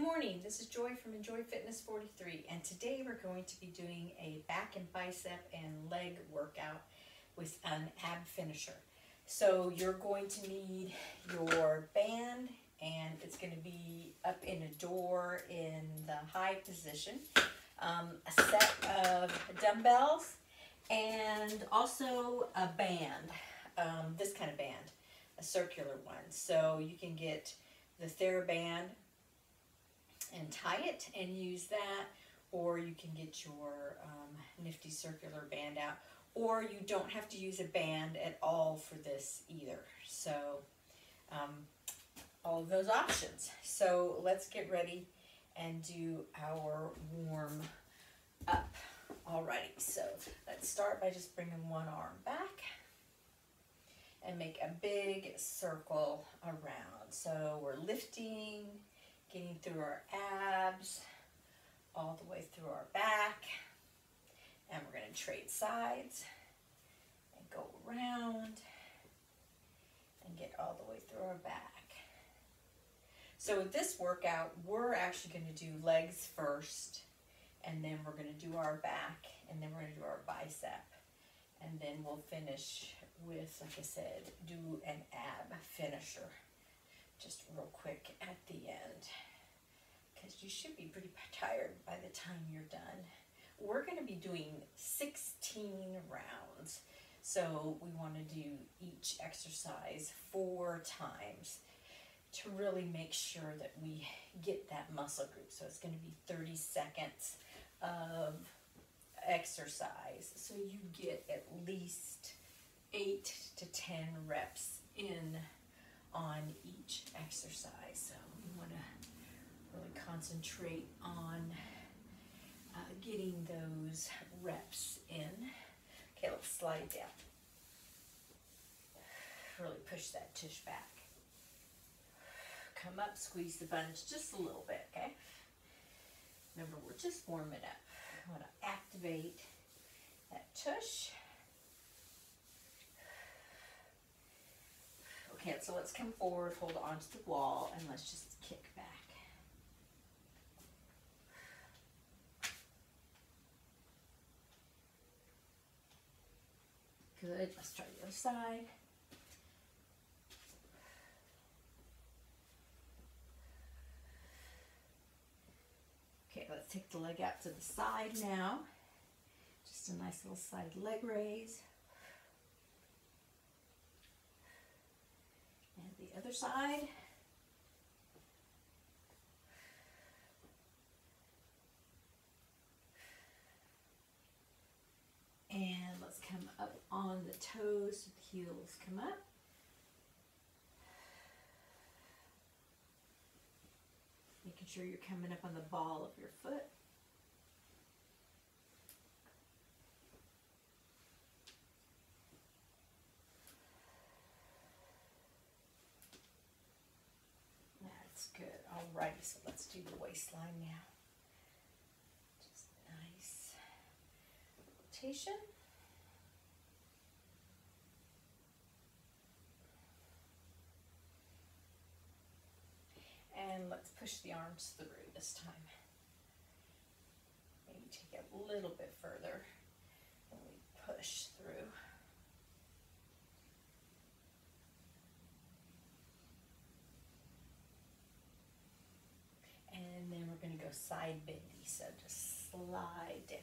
morning, this is Joy from Enjoy Fitness 43, and today we're going to be doing a back and bicep and leg workout with an ab finisher. So you're going to need your band, and it's going to be up in a door in the high position, a set of dumbbells, and also a band, this kind of band, a circular one. So you can get the TheraBand and tie it and use that, or you can get your nifty circular band out, or you don't have to use a band at all for this either. So all of those options. So let's get ready and do our warm up. Alrighty, so let's start by just bringing one arm back and make a big circle around. So we're lifting, getting through our abs, all the way through our back, and we're going to trade sides and go around and get all the way through our back. So with this workout, we're actually going to do legs first, and then we're going to do our back, and then we're going to do our bicep, and then we'll finish with, like I said, do an ab finisher just real quick at the end, because you should be pretty tired by the time you're done. We're going to be doing 16 rounds, so we want to do each exercise 4 times to really make sure that we get that muscle group. So it's going to be 30 seconds of exercise, so you get at least 8 to 10 reps in on each exercise. So we want to really concentrate on getting those reps in. Okay, let's slide down. Really push that tush back. Come up, squeeze the buns just a little bit, okay? Remember, we're just warming up. I want to activate that tush. Okay, so let's come forward, hold on to the wall, and let's just kick back. Good, let's try the other side. Okay, let's take the leg out to the side now. Just a nice little side leg raise. And the other side. And let's come up on the toes so the heels come up. Making sure you're coming up on the ball of your foot. That's good. Alrighty, so let's do the waistline now. Just nice rotation. And let's push the arms through this time. Maybe take it a little bit further when we push through. And then we're going to go side bendy, so just slide down.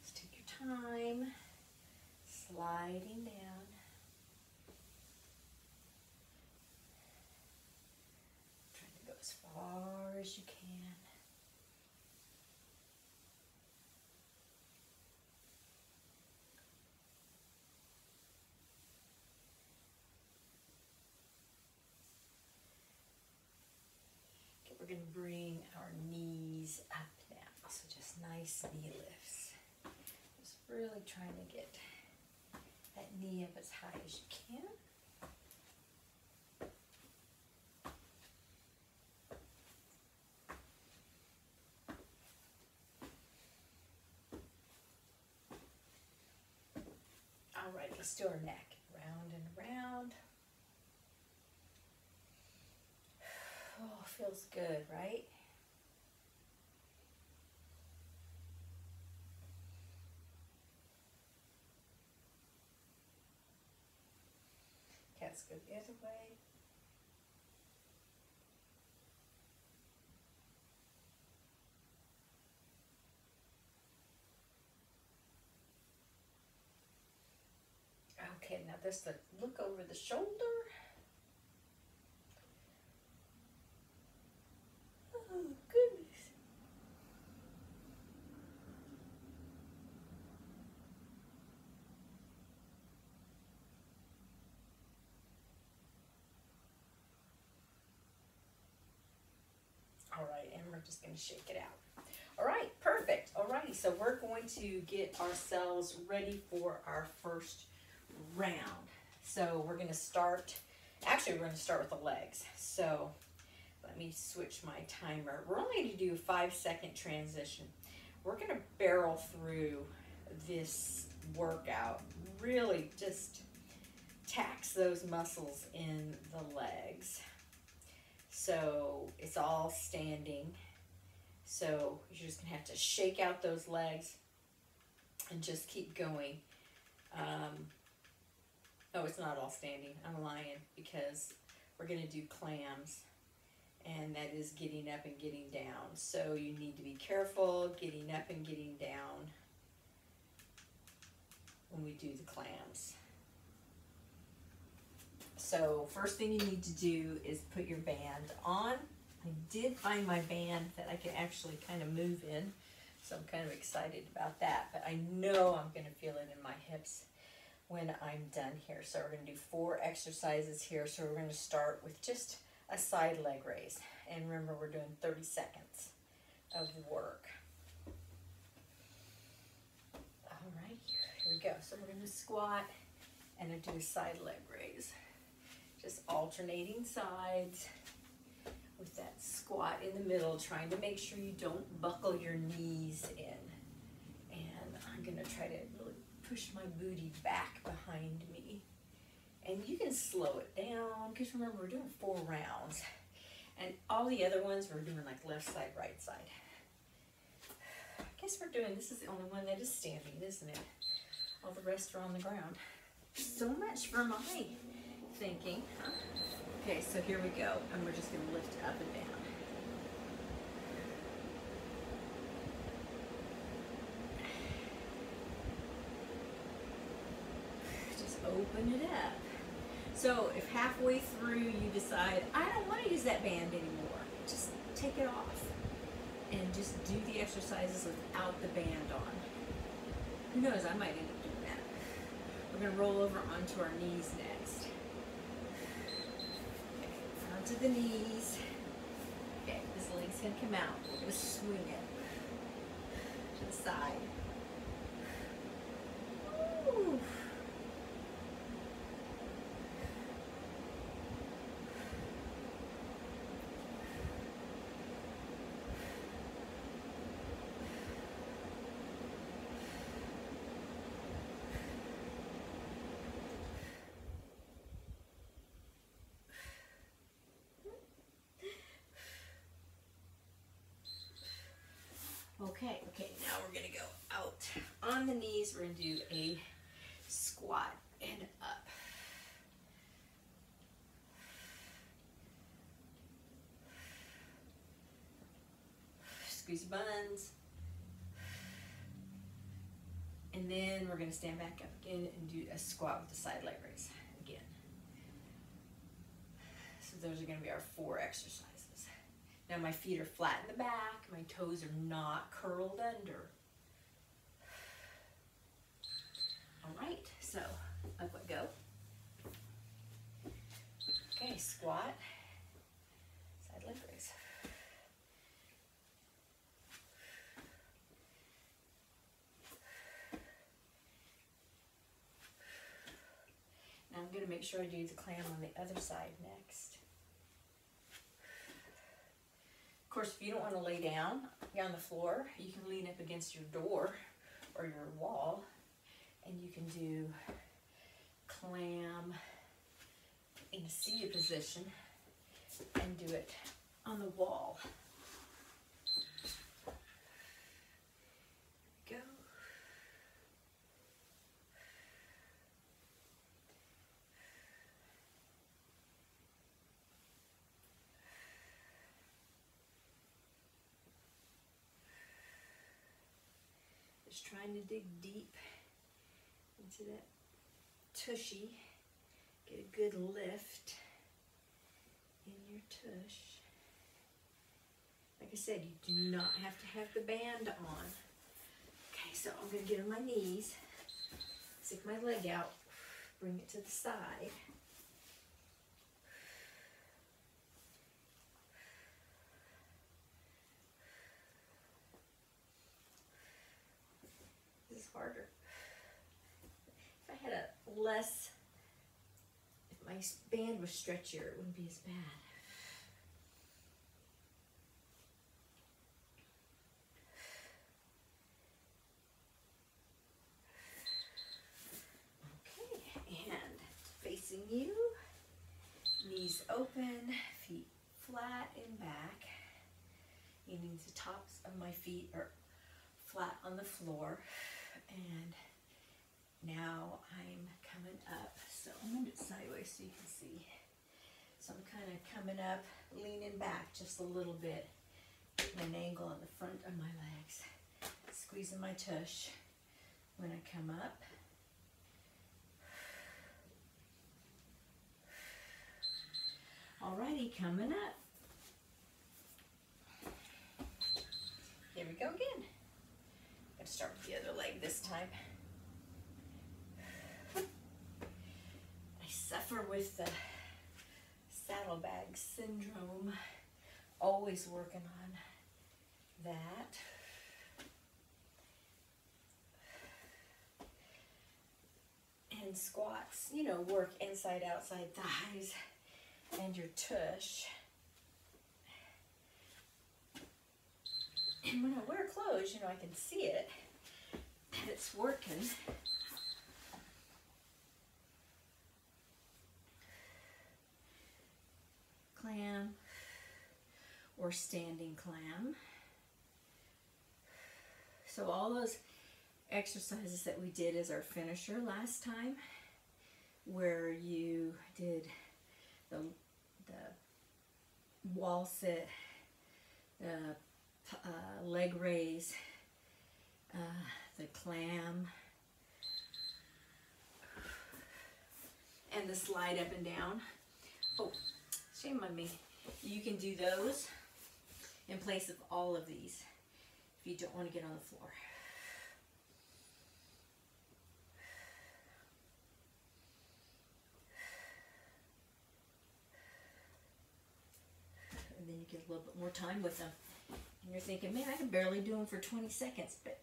Just take your time, sliding down. Trying to go as far as you can. We're going to bring our knees up now, so just nice knee lifts. Just really trying to get that knee up as high as you can. Alright, let's do our neck. Round and round. Oh, feels good, right? Let's go the other way. Okay, now this the look over the shoulder. Oh, goodness. All right, and we're just going to shake it out. All right, perfect. All righty, so we're going to get ourselves ready for our first round. So we're going to start, actually we're going to start with the legs. So let me switch my timer. We're only going to do a 5-second transition. We're going to barrel through this workout, really just tax those muscles in the legs. So it's all standing. So you're just gonna have to shake out those legs and just keep going. Oh, it's not all standing. I'm lying because we're gonna do clams, and that is getting up and getting down. So you need to be careful getting up and getting down when we do the clams. So first thing you need to do is put your band on. I did find my band that I can actually kind of move in, so I'm kind of excited about that, but I know I'm going to feel it in my hips when I'm done here. So we're going to do 4 exercises here. So we're going to start with just a side leg raise, and remember we're doing 30 seconds of work. All right, here we go. So we're going to squat and do a side leg raise. Just alternating sides with that squat in the middle, trying to make sure you don't buckle your knees in. And I'm gonna try to really push my booty back behind me. And you can slow it down, because remember, we're doing 4 rounds. And all the other ones, we're doing like left side, right side. I guess we're doing, this is the only one that is standing, isn't it? All the rest are on the ground. So much for my thinking. Okay, so here we go, and we're just going to lift up and down. Just open it up. So if halfway through you decide, I don't want to use that band anymore, just take it off and just do the exercises without the band on. Who knows, I might end up doing that. We're going to roll over onto our knees next. To the knees. Okay, this leg's gonna come out. We're gonna swing it to the side. Ooh. Okay, now we're gonna go out on the knees. We're gonna do a squat and up. Squeeze your buns. And then we're gonna stand back up again and do a squat with the side leg raise again. So those are gonna be our 4 exercises. Now my feet are flat in the back, my toes are not curled under. All right, so up we go. Okay, squat, side leg raise. Now I'm going to make sure I do the clam on the other side next. Of course, if you don't want to lay down on the floor, you can lean up against your door or your wall, and you can do clam in a seated position and do it on the wall. Go. Just trying to dig deep into that tushy. Get a good lift in your tush. Like I said, you do not have to have the band on. Okay, so I'm going to get on my knees, stick my leg out, bring it to the side. This is harder. If I had a less, if my band was stretchier, it wouldn't be as bad. You, knees open, feet flat and back, meaning the tops of my feet are flat on the floor. And now I'm coming up, so I'm going to do it sideways so you can see. So I'm kind of coming up, leaning back just a little bit, getting an angle on the front of my legs, squeezing my tush when I come up. Alrighty, coming up. Here we go again. I'm going to start with the other leg this time. I suffer with the saddlebag syndrome. Always working on that. And squats, you know, work inside, outside thighs. And your tush. And when I wear clothes, you know, I can see it, and it's working. Clam or standing clam. So all those exercises that we did as our finisher last time, where you did the wall sit, the leg raise, the clam, and the slide up and down. Oh, shame on me. You can do those in place of all of these if you don't want to get on the floor. And then you get a little bit more time with them. And you're thinking, man, I can barely do them for 20 seconds, but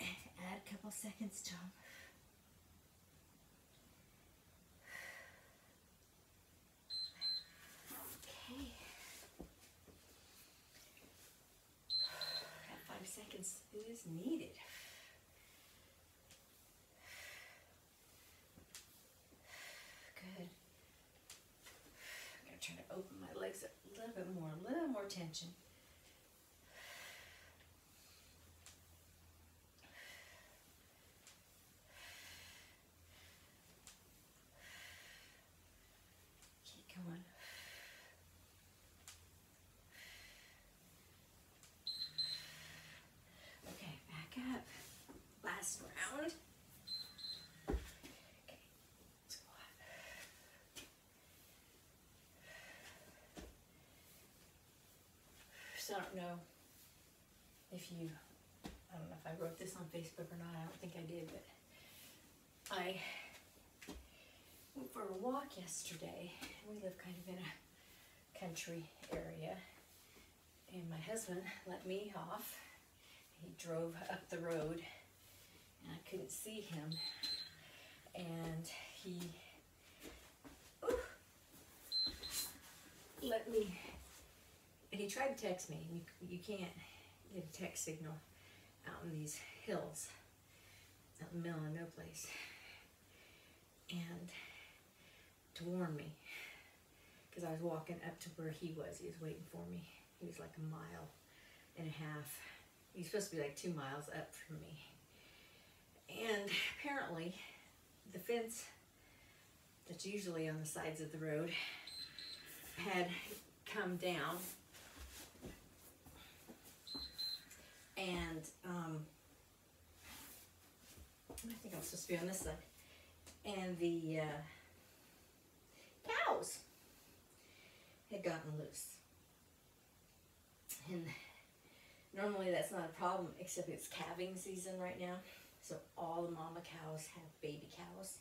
add a couple seconds to them. Okay. That 5 seconds is needed. Good. I'm going to try to open my legs up a little more tension. Keep going. Okay, back up. Last round. Okay, squat. So I don't know if you, I don't know if I wrote this on Facebook or not, I don't think I did, but I went for a walk yesterday. We live kind of in a country area, and my husband let me off. He drove up the road, and I couldn't see him, and he let me. And he tried to text me. You can't get a text signal out in these hills, out in the middle of no place. And to warn me, because I was walking up to where he was waiting for me. He was like 1.5 miles. He was supposed to be like 2 miles up from me. And apparently, the fence that's usually on the sides of the road had come down. And supposed to be on this side. And the cows had gotten loose. And normally that's not a problem, except it's calving season right now. So all the mama cows have baby cows.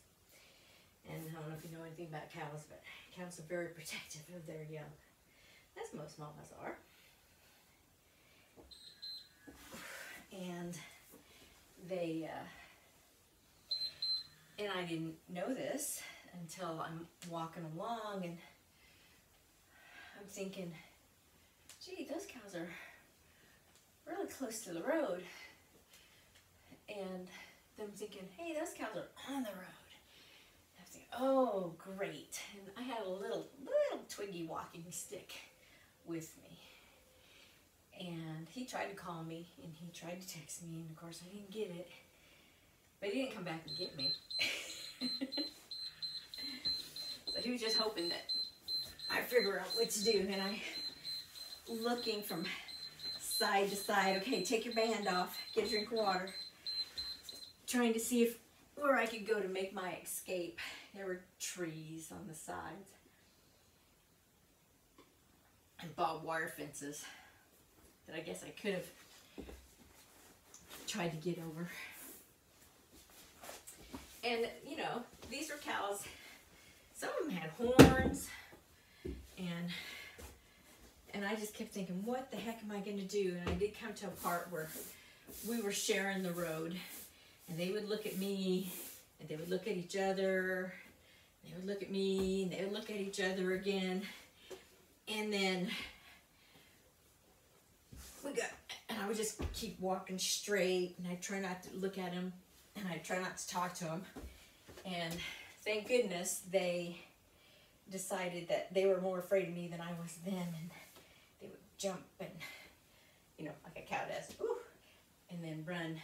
And I don't know if you know anything about cows, but cows are very protective of their young, as most mamas are. And they, and I didn't know this until I'm walking along and I'm thinking, gee, those cows are really close to the road. And I'm thinking, hey, those cows are on the road. And I'm thinking, oh, great. And I had a little twiggy walking stick with me. And he tried to call me, and he tried to text me, and of course I didn't get it. But he didn't come back and get me. So he was just hoping that I figure out what to do. And I, looking from side to side, okay, take your band off, get a drink of water. Trying to see where I could go to make my escape. There were trees on the sides. And barbed wire fences that I guess I could have tried to get over. And, you know, these were cows. Some of them had horns. And I just kept thinking, what the heck am I going to do? And I did come to a part where we were sharing the road. And they would look at me, and they would look at each other. They would look at me, and they would look at each other again. And then and I would just keep walking straight, and I try not to look at him, and I try not to talk to him. And thank goodness they decided that they were more afraid of me than I was them, and they would jump and, you know, like a cow does, woo, and then run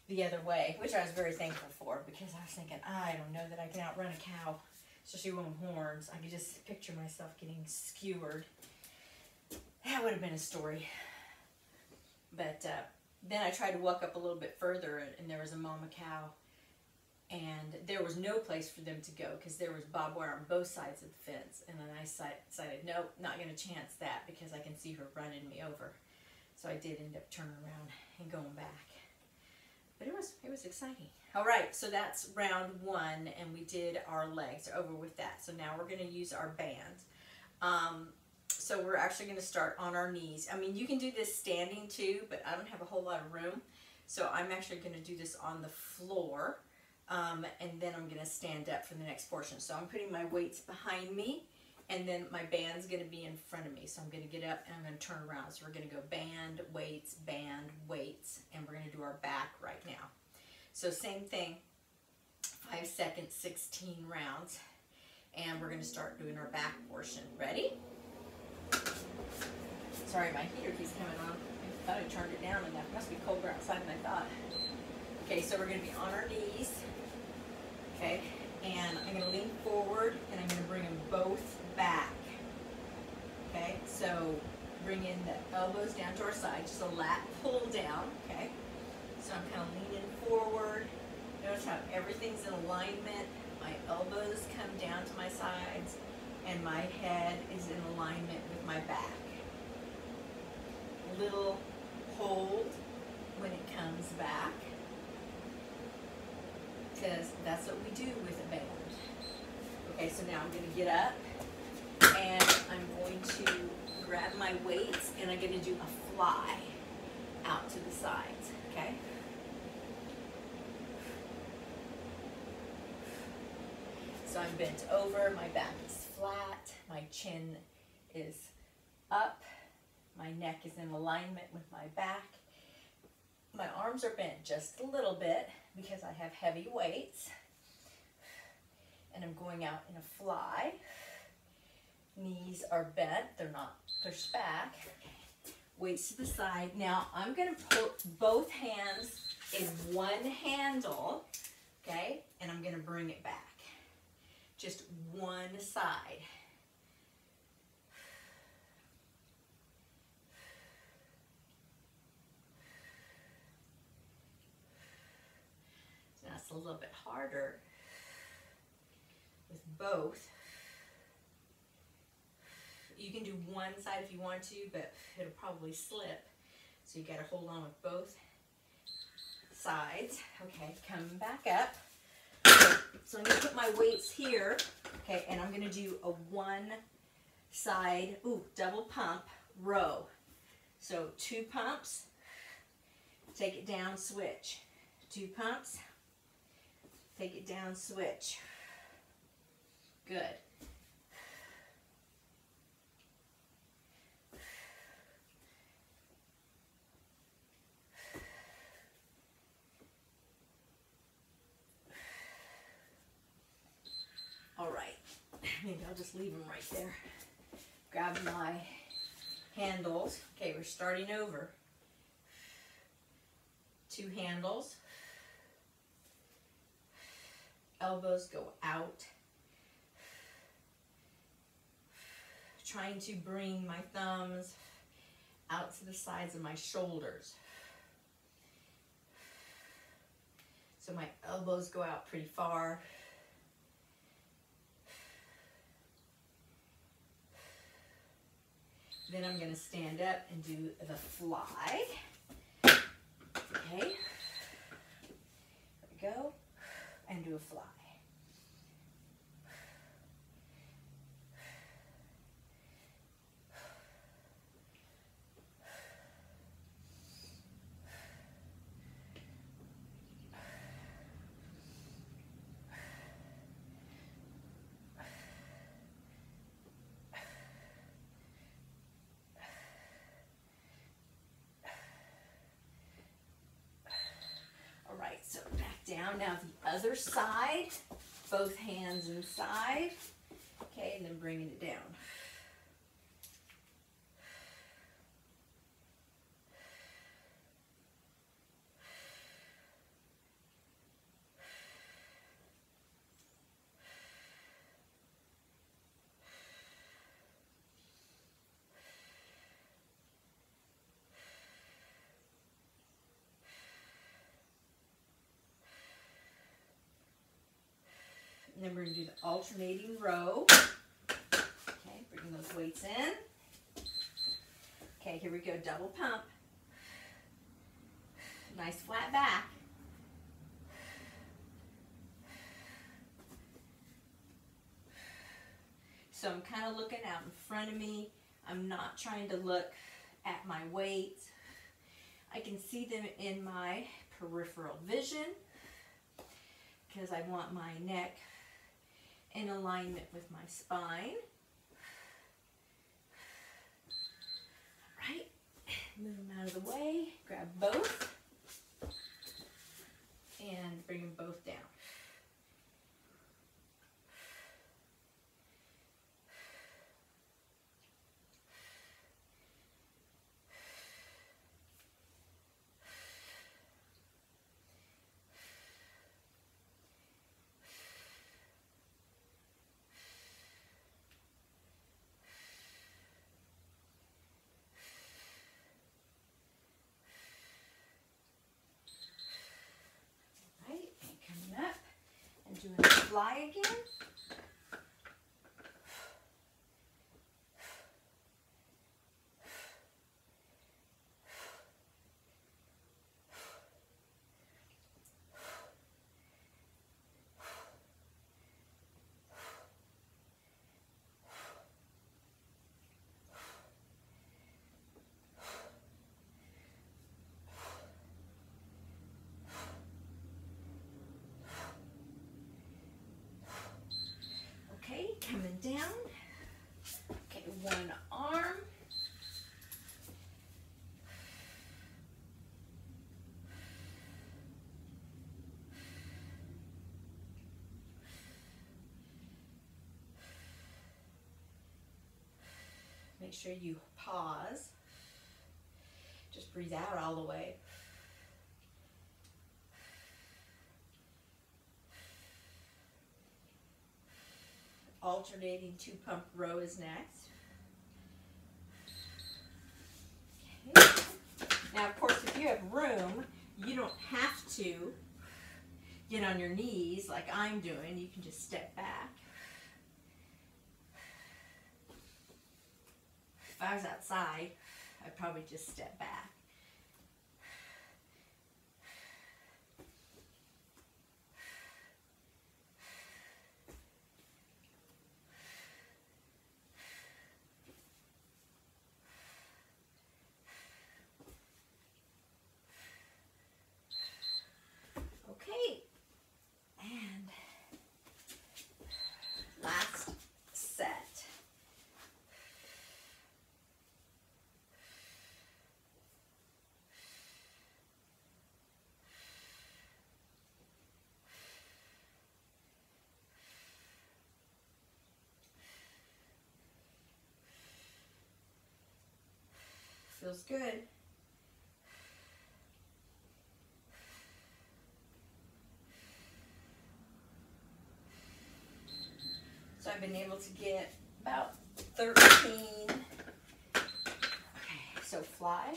the other way, which I was very thankful for, because I was thinking, I don't know that I can outrun a cow, especially one with horns. I could just picture myself getting skewered. That would have been a story. But then I tried to walk up a little bit further, and there was a mama cow, and there was no place for them to go because there was barbed wire on both sides of the fence. And then I decided, nope, not going to chance that because I can see her running me over. So I did end up turning around and going back. But it was exciting. All right, so that's round one, and we did our legs. Over with that. So now we're going to use our band. So we're actually going to start on our knees. I mean, you can do this standing too, but I don't have a whole lot of room. So I'm actually going to do this on the floor, and then I'm going to stand up for the next portion. So I'm putting my weights behind me, and then my band's going to be in front of me. So I'm going to get up, and I'm going to turn around. So we're going to go band, weights, and we're going to do our back right now. So same thing, 5 seconds, 16 rounds, and we're going to start doing our back portion. Ready? Sorry, my heater keeps coming on. I thought I turned it down enough. It must be colder outside than I thought. Okay, so we're going to be on our knees. Okay, and I'm going to lean forward, and I'm going to bring them both back. Okay, so bring in the elbows down to our side, just a lat pull down. Okay, so I'm kind of leaning forward. Notice how everything's in alignment. My elbows come down to my sides, and my head is in alignment with my back. A little hold when it comes back, because that's what we do with a band. Okay, so now I'm going to get up, and I'm going to grab my weights, and I'm going to do a fly out to the sides, okay? So I'm bent over, my back is flat, my chin is up, my neck is in alignment with my back. My arms are bent just a little bit because I have heavy weights. And I'm going out in a fly. Knees are bent, they're not pushed back. Weights to the side. Now I'm going to put both hands in one handle, okay? And I'm going to bring it back. Just one side. Now a little bit harder with both. You can do one side if you want to, but it'll probably slip. So you got to hold on with both sides. Okay, come back up. So I'm going to put my weights here. Okay, and I'm going to do a one side, double pump row. So 2 pumps, take it down, switch. 2 pumps, take it down, switch. Good. All right, maybe I'll just leave them right there. Grab my handles. Okay, we're starting over. 2 handles. Elbows go out. Trying to bring my thumbs out to the sides of my shoulders. So my elbows go out pretty far. Then I'm going to stand up and do the fly. Okay. There we go. And do a fly. So back down. Now the other side, both hands inside. Okay, and then bringing it down. And then we're going to do the alternating row. Okay, bring those weights in. Okay, here we go, double pump. Nice flat back. So I'm kind of looking out in front of me. I'm not trying to look at my weights. I can see them in my peripheral vision because I want my neck in alignment with my spine. All right, move them out of the way, grab both, and bring them both down. Doing the fly again. Coming down. Okay, one arm. Make sure you pause. Just breathe out all the way. Alternating 2 pump row is next. Okay. Now, of course, if you have room, you don't have to get on your knees like I'm doing, you can just step back. If I was outside, I'd probably just step back. Okay, and last set. Feels good. So I've been able to get about 13. Okay, so fly.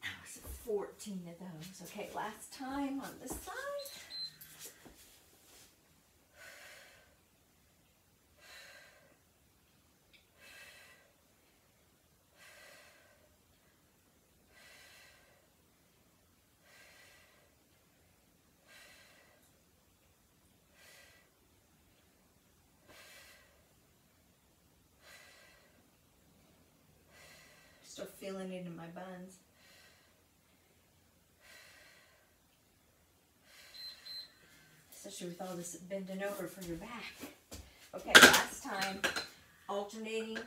That was 14 of those. Okay, last time on this side. Still feeling it in my buns. Especially with all this bending over for your back. Okay, last time, alternating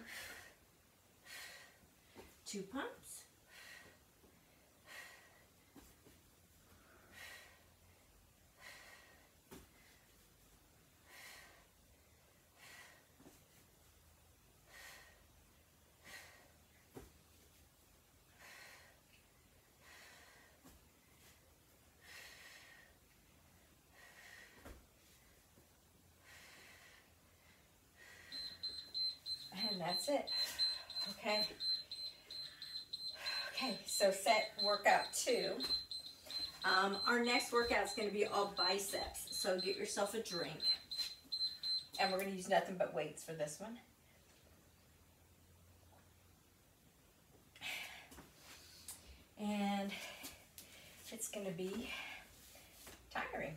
2 pumps. And that's it. Okay. Okay, so set workout 2. Our next workout is going to be all biceps. So get yourself a drink. And we're going to use nothing but weights for this one. And it's going to be tiring.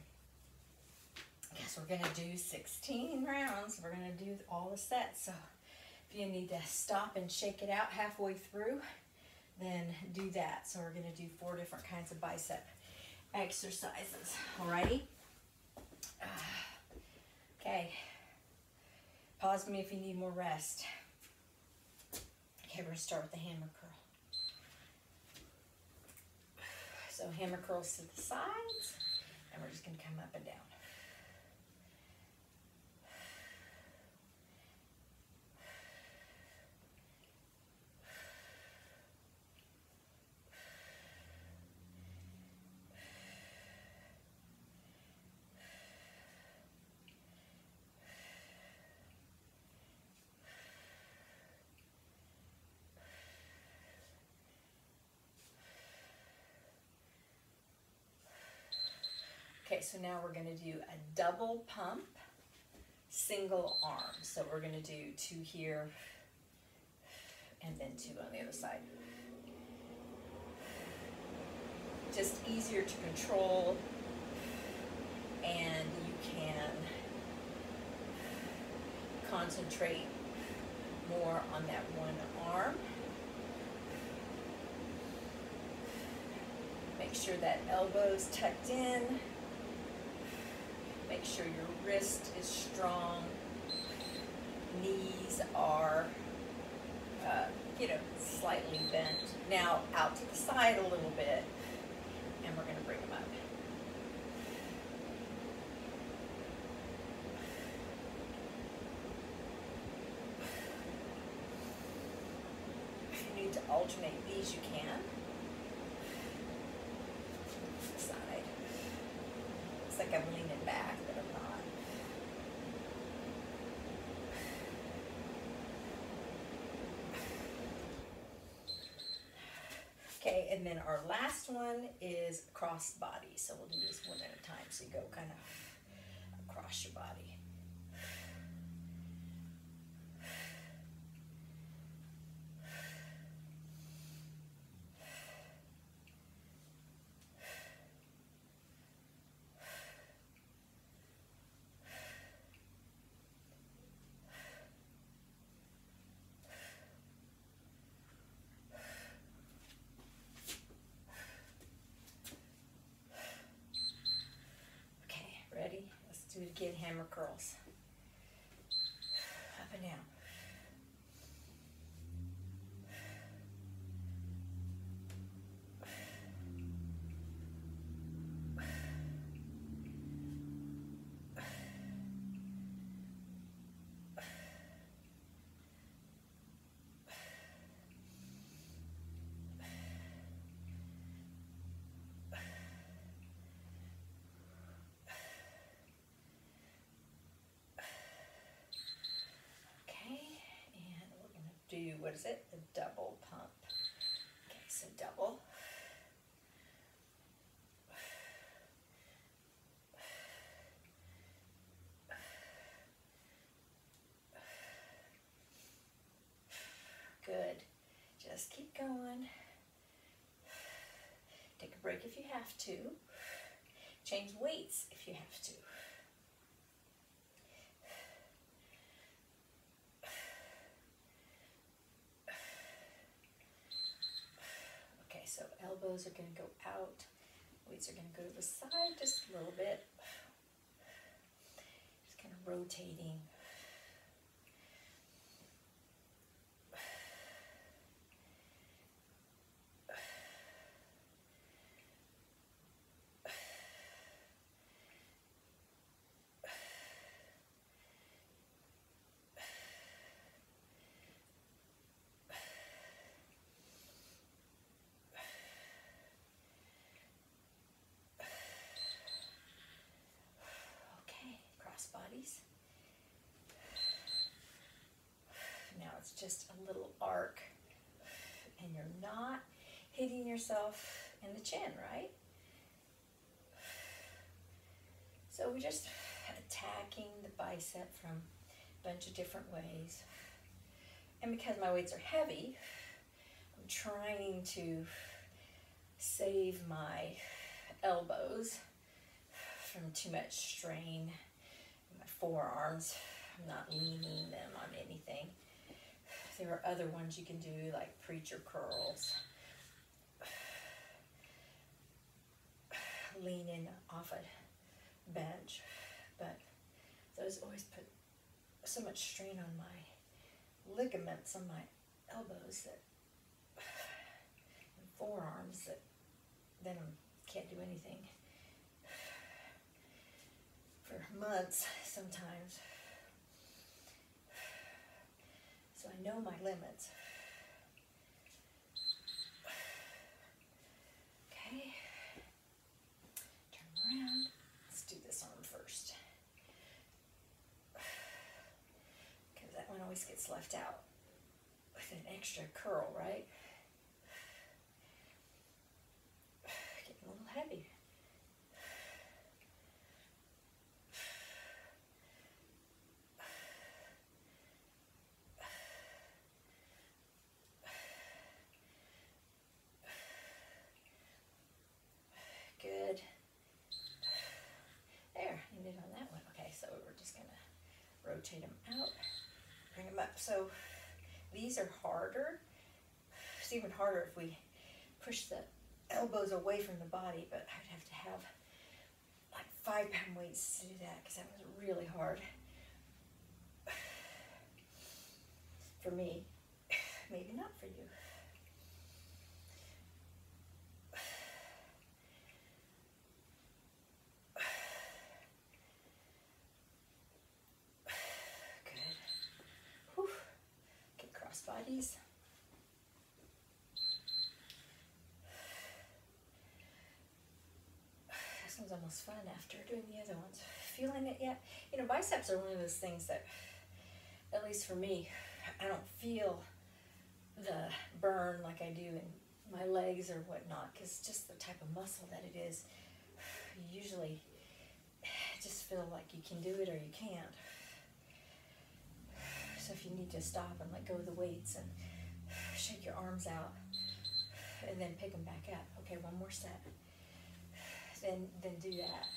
I guess we're going to do 16 rounds. We're going to do all the sets. So if you need to stop and shake it out halfway through, then do that. So we're going to do 4 different kinds of bicep exercises. Alrighty? Okay. Pause me if you need more rest. Okay, we're going to start with the hammer curl. So hammer curls to the sides, and we're just going to come up and down. Okay, so now we're going to do a double pump, single arm. So we're going to do 2 here and then 2 on the other side. Just easier to control, and you can concentrate more on that one arm. Make sure that elbow's tucked in. Make sure your wrist is strong. Knees are, slightly bent. Now out to the side a little bit, and we're going to bring them up. alternate these, you can. Side. It's like I'm leaning back, but I'm not. Okay, and then our last one is cross body. So we'll do this one at a time. So you go kind of across your body. Ready? Let's do it again, hammer curls. Up and down. Do, what is it? The double pump. Okay, so double. Good. Just keep going. Take a break if you have to. Change weights if you have to. So elbows are going to go out, weights are going to go to the side just a little bit. Just kind of rotating. Bodies. Now it's just a little arc, and you're not hitting yourself in the chin, right? So we're just attacking the bicep from a bunch of different ways. And because my weights are heavy, I'm trying to save my elbows from too much strain. My forearms, I'm not leaning them on anything. There are other ones you can do, like preacher curls. Leaning off a bench, but those always put so much strain on my ligaments on my elbows that and forearms that then I can't do anything for months sometimes. So I know my limits. Okay. Turn around. Let's do this arm first. Because that one always gets left out with an extra curl, right? Getting a little heavy. Good. There, you did on that one. Okay, so we're just going to rotate them out, bring them up. So these are harder. It's even harder if we push the elbows away from the body, but I'd have to have like 5-pound weights to do that because that was really hard for me. Maybe not for you. Bodies. this one's almost fun after doing the other ones. Feeling it yet? You know, biceps are one of those things that, at least for me, I don't feel the burn like I do in my legs or whatnot, because just the type of muscle that it is, you usually just feel like you can do it or you can't. So if you need to stop and let go of the weights and shake your arms out and then pick them back up. Okay, one more set. Then do that.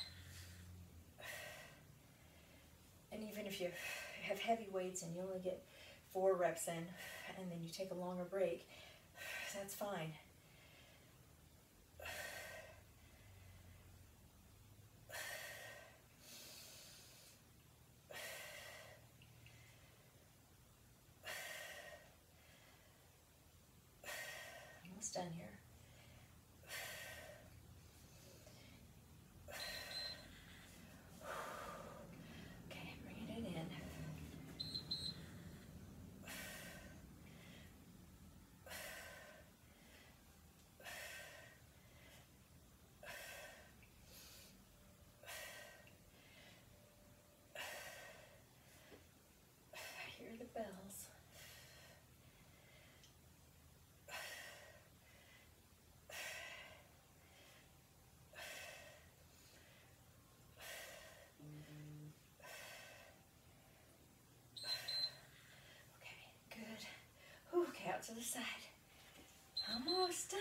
And even if you have heavy weights and you only get 4 reps in and then you take a longer break, that's fine. Almost done here. Okay, bringing it in. I hear the bells. Okay, out to the side. Almost done.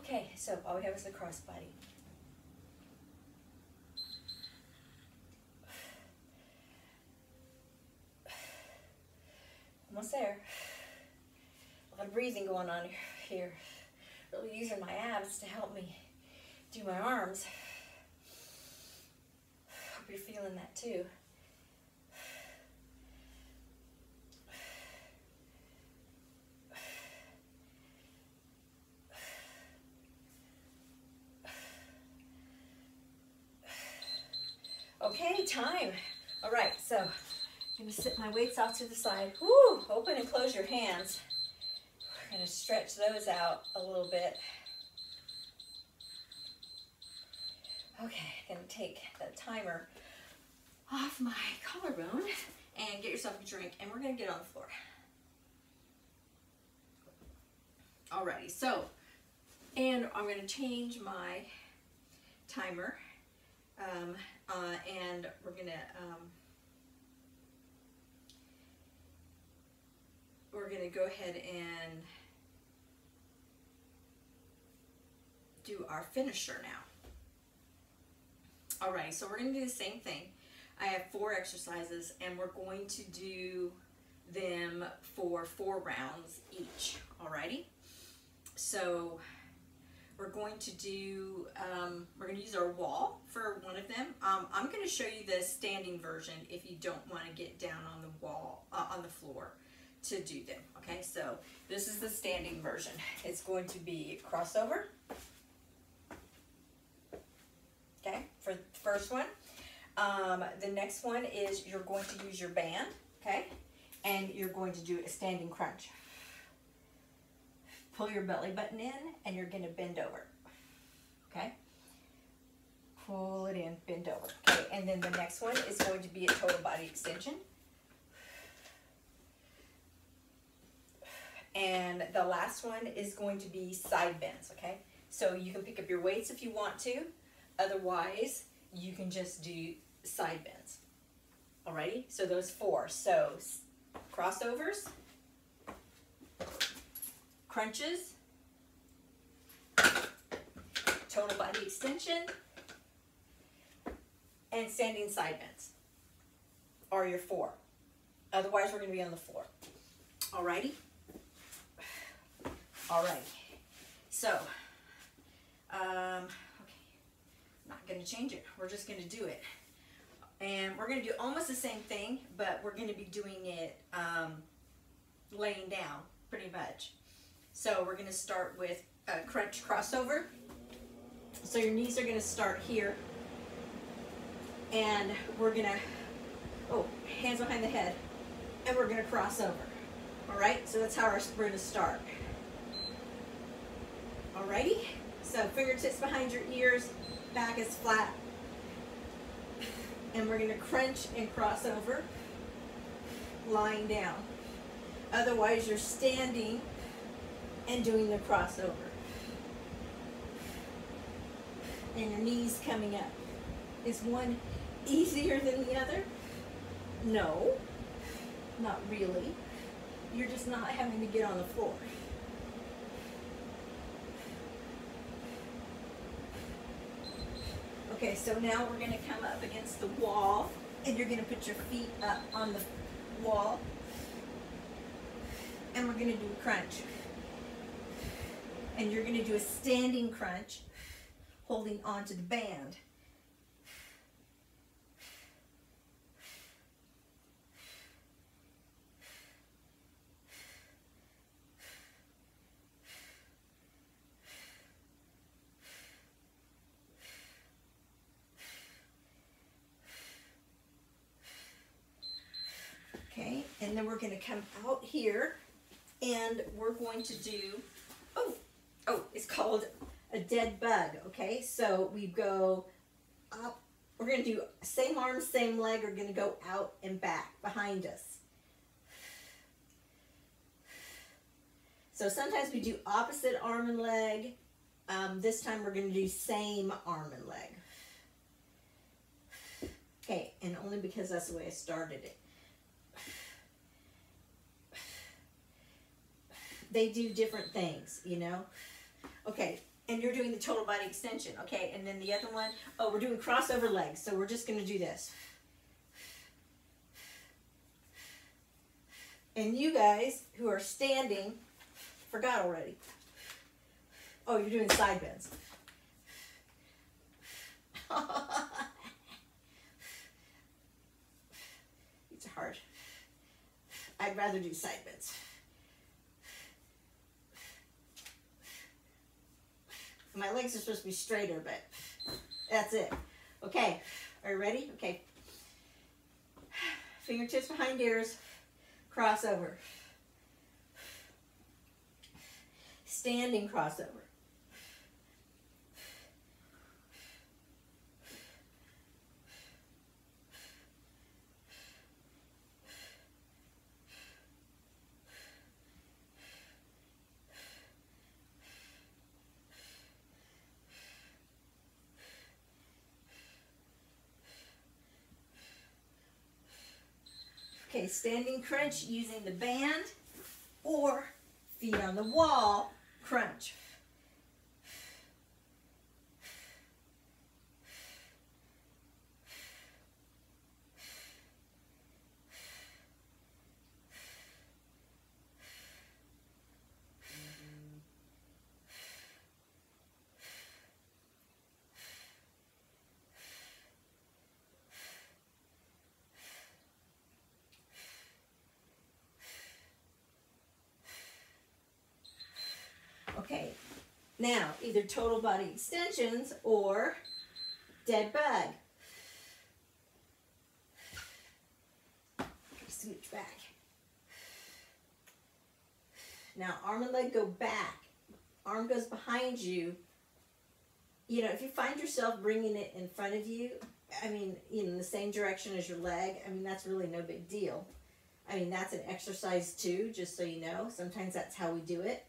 Okay, so all we have is the crossbody. Almost there. A lot of breathing going on here. Really using my abs to help me do my arms. Hope you're feeling that too. Okay, time. All right, so I'm gonna sit my weights off to the side. Woo, open and close your hands. We're gonna stretch those out a little bit. Okay, gonna take the timer off my collarbone and get yourself a drink, and we're gonna get on the floor. Alrighty, so, and I'm gonna change my timer. And we're gonna go ahead and do our finisher now. Alright, so we're gonna do the same thing. I have 4 exercises, and we're going to do them for 4 rounds each. Alrighty, so we're going to do, we're going to use our wall for one of them. I'm going to show you the standing version if you don't want to get down on the wall, on the floor to do them. Okay, so this is the standing version. It's going to be crossover. Okay, for the first one. The next one is you're going to use your band, okay, and you're going to do a standing crunch. Pull your belly button in, and you're going to bend over, okay? Pull it in, bend over, okay? And then the next one is going to be a total body extension. And the last one is going to be side bends, okay? So you can pick up your weights if you want to. Otherwise, you can just do side bends. Alrighty? So those 4. So crossovers, crunches, total body extension, and standing side bends are your 4. Otherwise, we're going to be on the floor. Alrighty? Alrighty. So, okay. I'm not going to to change it. We're just going to do it. And we're going to do almost the same thing, but we're going to be doing it laying down pretty much. So we're going to start with a crunch crossover. So your knees are going to start here. And we're going to, oh, hands behind the head. And we're going to cross over. All right, so that's how we're going to start. Alrighty, so fingertips behind your ears, back is flat. And we're going to crunch and cross over, lying down. Otherwise, you're standing and doing the crossover. And your knees coming up. Is one easier than the other? No, not really. You're just not having to get on the floor. Okay, so now we're going to come up against the wall, and you're going to put your feet up on the wall, and we're going to do a crunch. And you're going to do a standing crunch, holding onto the band. Okay, and then we're going to come out here, and we're going to do, it's called a dead bug, okay? So we go up, we're going to do same arm, same leg, we're going to go out and back behind us. So sometimes we do opposite arm and leg. This time we're going to do same arm and leg. Okay, and only because that's the way I started it. They do different things, you know. Okay, and you're doing the total body extension, okay? And then the other one, we're doing crossover legs, so we're just going to do this. And you guys who are standing, forgot already. Oh, you're doing side bends. It's hard. I'd rather do side bends. My legs are supposed to be straighter, but that's it. Okay, are you ready? Okay. Fingertips behind ears, crossover. Standing crossover. Okay, standing crunch using the band or feet on the wall crunch. Okay, now either total body extensions or dead bug. Switch back. Now arm and leg go back. Arm goes behind you. You know, if you find yourself bringing it in front of you, I mean, in the same direction as your leg, I mean, that's really no big deal. I mean, that's an exercise too, just so you know. Sometimes that's how we do it.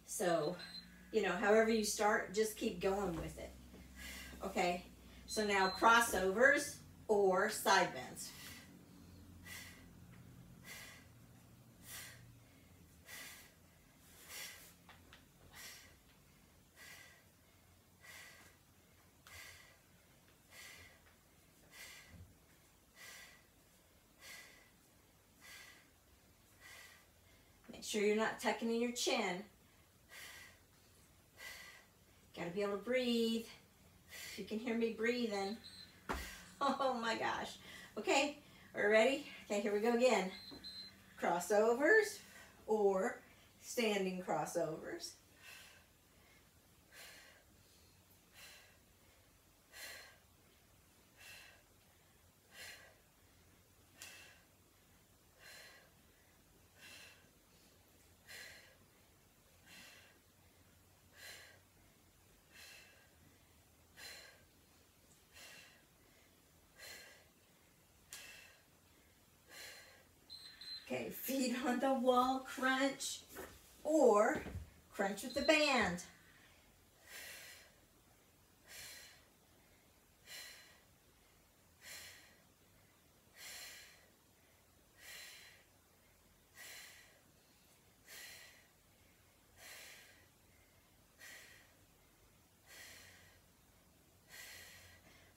So, you know, however you start, just keep going with it. Okay, so now crossovers or side bends. Make sure you're not tucking in your chin. Gotta be able to breathe. You can hear me breathing. Oh my gosh. Okay, are you ready? Okay, here we go again. Crossovers or standing crossovers. Okay, feet on the wall crunch or crunch with the band.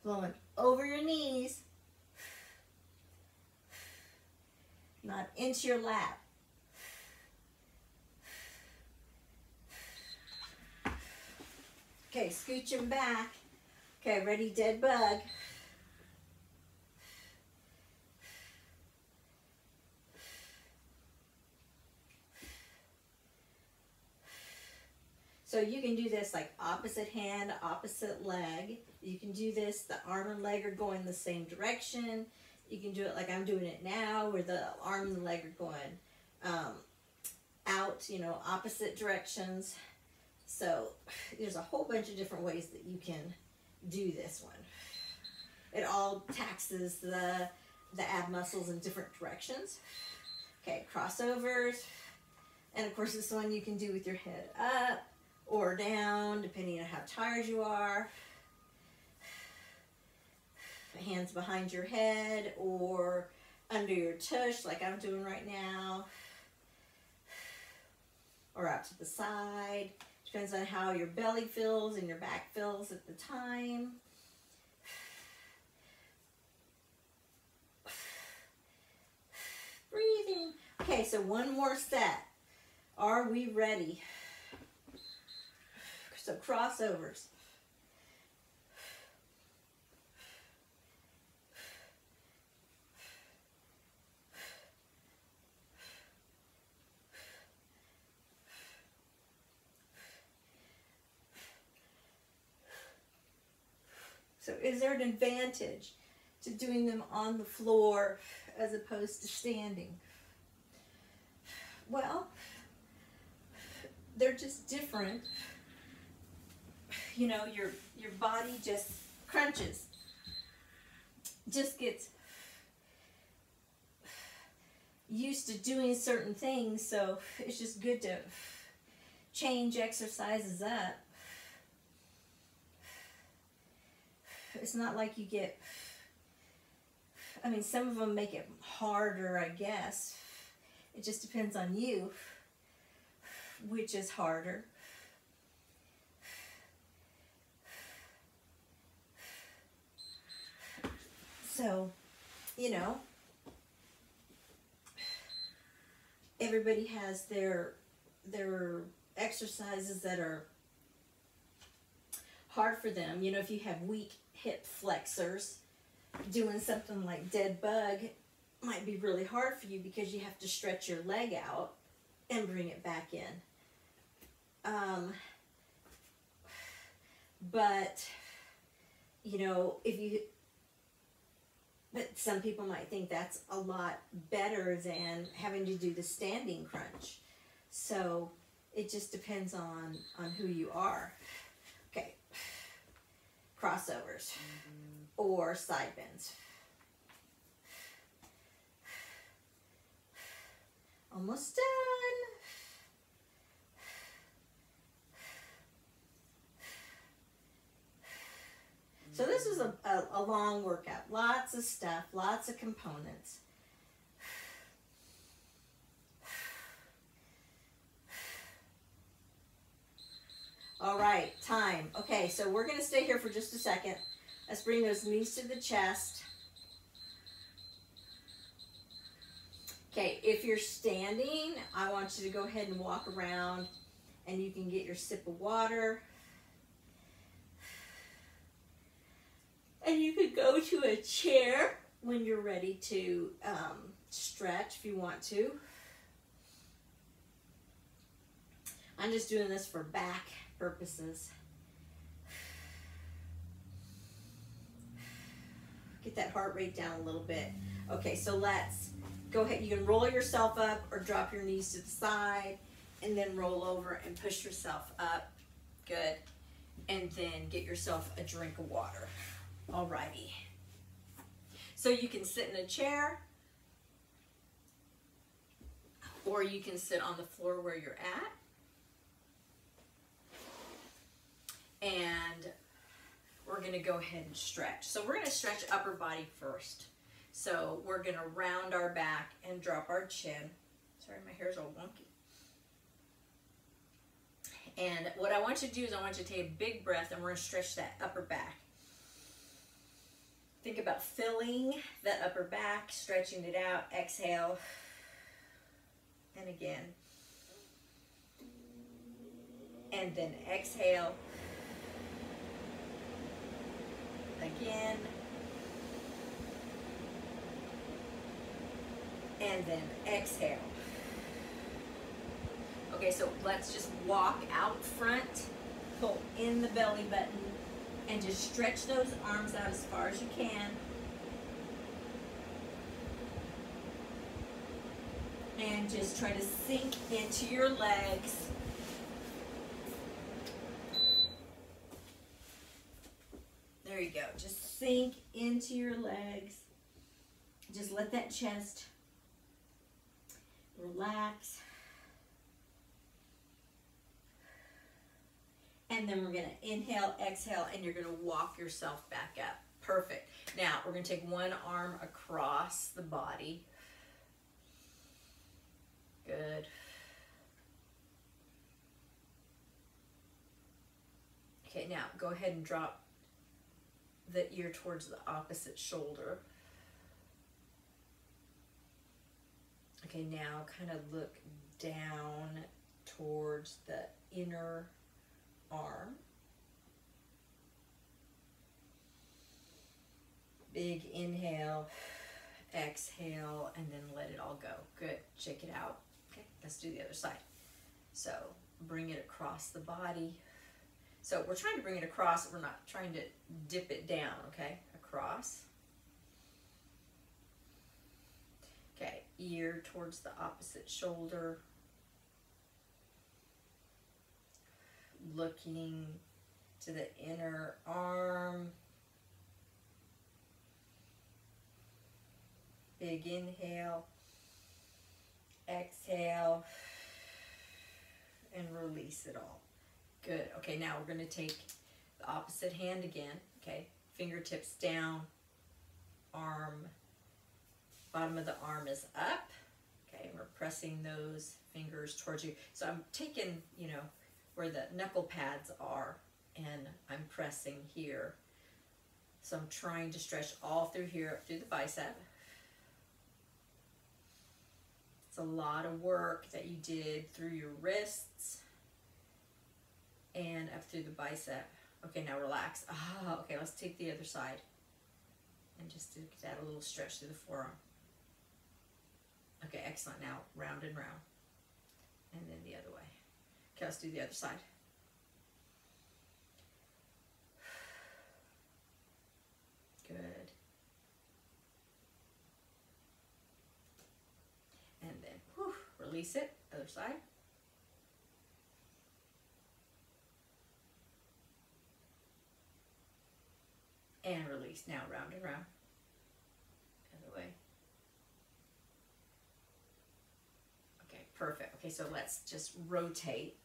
Blowing over your knees, not into your lap. Okay, scooching back. Okay, ready, dead bug. So you can do this like opposite hand, opposite leg. You can do this, the arm and leg are going the same direction. You can do it like I'm doing it now, where the arm and the leg are going out, you know, opposite directions. So there's a whole bunch of different ways that you can do this one. It all taxes the ab muscles in different directions. Okay, crossovers. And of course this one you can do with your head up or down, depending on how tired you are. Hands behind your head or under your tush like I'm doing right now. Or out to the side. Depends on how your belly feels and your back feels at the time. Breathing. Okay, so one more set. Are we ready? So crossovers. So is there an advantage to doing them on the floor as opposed to standing? Well, they're just different. You know, your body just crunches, just gets used to doing certain things, so it's just good to change exercises up. It's not like you get, I mean, some of them make it harder, I guess. It just depends on you, which is harder. So, you know, everybody has their exercises that are hard for them. You know, if you have weak hip flexors, doing something like dead bug might be really hard for you because you have to stretch your leg out and bring it back in. But, you know, but some people might think that's a lot better than having to do the standing crunch. So it just depends on who you are. Okay, crossovers or side bends. Almost done. So this was a long workout. Lots of stuff, lots of components. All right, time. Okay, so we're going to stay here for just a second. Let's bring those knees to the chest. Okay, if you're standing, I want you to go ahead and walk around and you can get your sip of water. And you could go to a chair when you're ready to stretch if you want to. I'm just doing this for back purposes. Get that heart rate down a little bit. Okay, so let's go ahead. You can roll yourself up or drop your knees to the side and then roll over and push yourself up. Good. And then get yourself a drink of water. Alrighty. So you can sit in a chair or you can sit on the floor where you're at. And we're going to go ahead and stretch. So we're going to stretch upper body first. So we're going to round our back and drop our chin. Sorry, my hair's all wonky. And what I want you to do is I want you to take a big breath and we're going to stretch that upper back. Think about filling that upper back, stretching it out. Exhale. And again. And then exhale. Again. And then exhale. Okay, so let's just walk out front, pull in the belly button, and just stretch those arms out as far as you can. And just try to sink into your legs. There you go. Just sink into your legs. Just let that chest relax. And then we're going to inhale, exhale, and you're going to walk yourself back up. Perfect. Now, we're going to take one arm across the body. Good. Okay, now go ahead and drop the ear towards the opposite shoulder. Okay, now kind of look down towards the inner arm. Big inhale, exhale, and then let it all go. Good. Shake it out. Okay, let's do the other side. So bring it across the body. So we're trying to bring it across. We're not trying to dip it down, okay? Across. Okay, ear towards the opposite shoulder. Looking to the inner arm. Big inhale. Exhale. And release it all. Good. Okay, now we're going to take the opposite hand again. Okay, fingertips down, arm, bottom of the arm is up. Okay, we're pressing those fingers towards you. So I'm taking, you know, where the knuckle pads are, and I'm pressing here. So I'm trying to stretch all through here, up through the bicep. It's a lot of work that you did through your wrists and up through the bicep. Okay, now relax. Okay, let's take the other side. And just to add a little stretch through the forearm. Okay, excellent. Now round and round. And then the other way. Okay, let's do the other side. Good. And then release it. Other side. And release. Now round and round. Other way. Okay, perfect. Okay, so let's just rotate.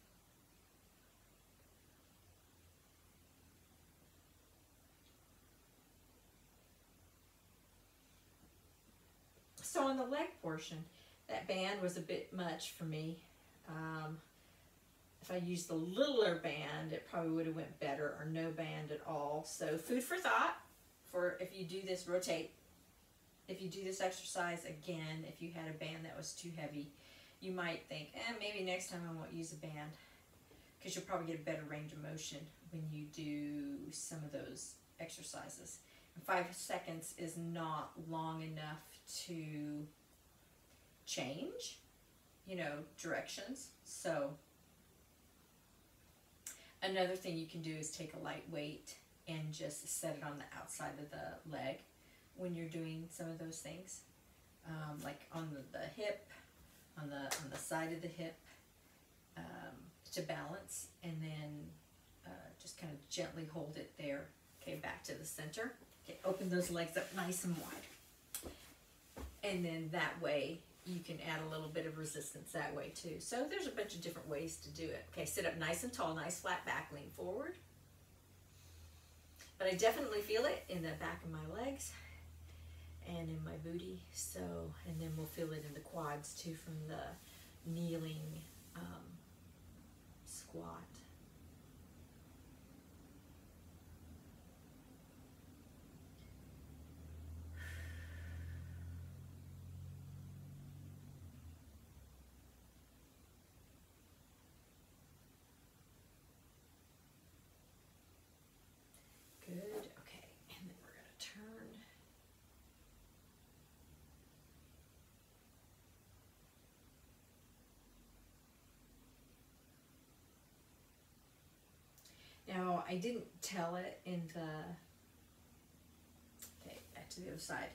So on the leg portion, that band was a bit much for me. If I used the littler band, it probably would have went better, or no band at all. So food for thought for if you do this, rotate. If you do this exercise again, if you had a band that was too heavy, you might think, maybe next time I won't use a band, because you'll probably get a better range of motion when you do some of those exercises. 5 seconds is not long enough to change, you know, directions. So another thing you can do is take a light weight and just set it on the outside of the leg when you're doing some of those things, like on the hip, on the side of the hip, to balance, and then just kind of gently hold it there. Okay, back to the center. Okay, open those legs up nice and wide, and then that way you can add a little bit of resistance that way too. So there's a bunch of different ways to do it. Okay, sit up nice and tall, nice flat back, lean forward. But I definitely feel it in the back of my legs and in my booty. So, and then we'll feel it in the quads too from the kneeling squat. Good, okay, and then we're gonna turn. Now, I didn't tell it in the, okay, back to the other side,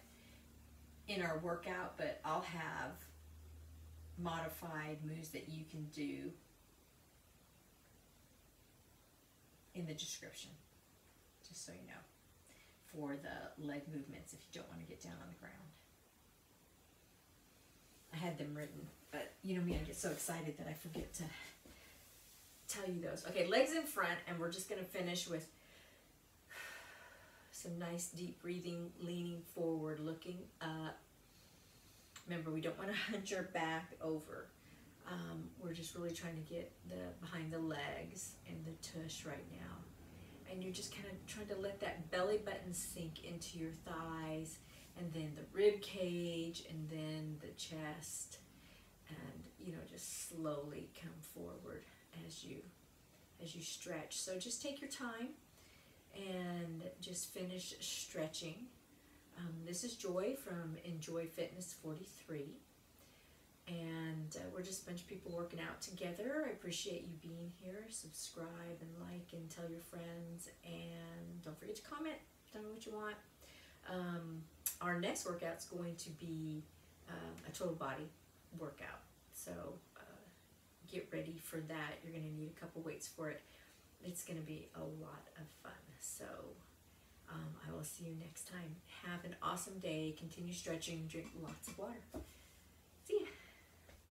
in our workout, but I'll have modified moves that you can do in the description, just so you know, for the leg movements if you don't want to get down on the ground. I had them written, but you know me, I get so excited that I forget to tell you those. Okay, legs in front, and we're just going to finish with some nice deep breathing, leaning forward, looking up. Remember, we don't want to hunch our back over. We're just really trying to get behind the legs and the tush right now. And you're just kind of trying to let that belly button sink into your thighs, and then the rib cage, and then the chest, and you know, just slowly come forward as you stretch. So just take your time and just finish stretching. This is Joy from Enjoy Fitness 43, and we're just a bunch of people working out together. I appreciate you being here. Subscribe and like and tell your friends, and don't forget to comment. Tell me what you want. Our next workout's going to be a total body workout, so get ready for that. You're going to need a couple weights for it. It's going to be a lot of fun. So I will see you next time. Have an awesome day. Continue stretching. Drink lots of water. See ya.